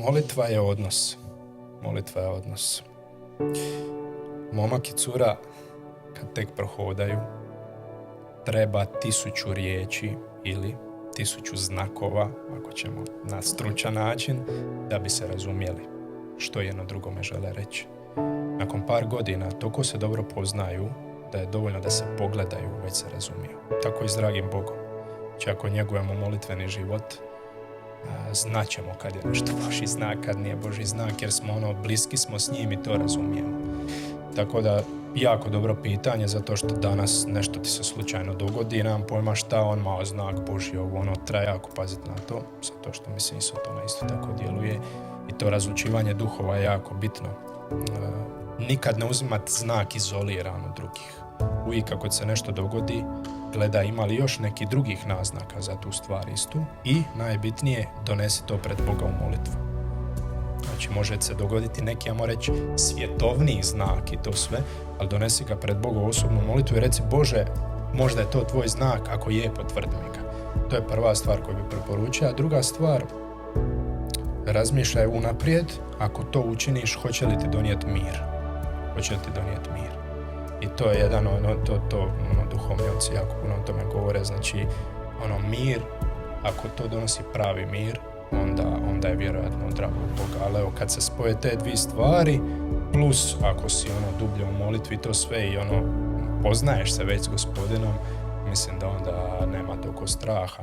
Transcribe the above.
Molitva je odnos. Molitva je odnos. Momak i cura, kad tek prohodaju, treba 1000 riječi ili 1000 znakova, ako ćemo na stručan način, da bi se razumjeli što jedno drugome žele reći. Nakon par godina toliko se dobro poznaju da je dovoljno da se pogledaju, već se razumiju. Tako i s dragim Bogom. Znači, ako njegujemo molitveni život, znaćemo kad je nešto Božji znak, kad nije Božji znak, jer smo bliski smo s njim i to razumijemo. Tako da, jako dobro pitanje, zato što danas nešto ti se slučajno dogodi, nemam pojma šta, on malo znak Božji, treba jako paziti na to, zato što mislim i Sotona isto tako djeluje i to razlučivanje duhova je jako bitno. Nikad ne uzimati znak izoliran od drugih. Uvijek kako se nešto dogodi, gleda ima li još neki drugih naznaka za tu stvar istu i najbitnije, donesi to pred Boga u molitvu. Znači, može se dogoditi neki, ajmo reći, svjetovni znak i to sve, ali donesi ga pred Boga u osobnu molitvu i reci: Bože, možda je to tvoj znak, ako je, potvrdi mi ga. To je prva stvar koju bi preporučio. A druga stvar, razmišljaj unaprijed, ako to učiniš, hoće li ti donijeti mir. Hoće li ti donijeti mir. I to je jedan, duhovni oci jako puno o tome govore, znači, mir, ako to donosi pravi mir, onda je vjerojatno od dragog Boga. Ali evo, kad se spoje te dvije stvari, plus ako si dublje u molitvi to sve i poznaješ se već s Gospodinom, mislim da onda nema toliko straha.